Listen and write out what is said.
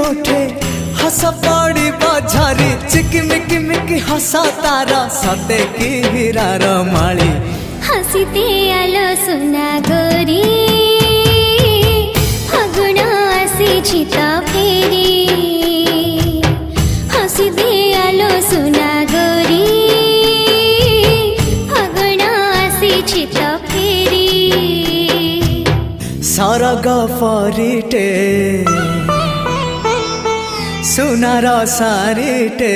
ओठे हस पड़ी बझारी चिकिमिकी मिकी हसा तारा सते की हीरार माली हसीते आलो सुना गोरी फागुण आसी तो फेरी हसीते आलो सुना गोरी फागुण आसी तो फेरी सरग परिटे सुनार सारिटे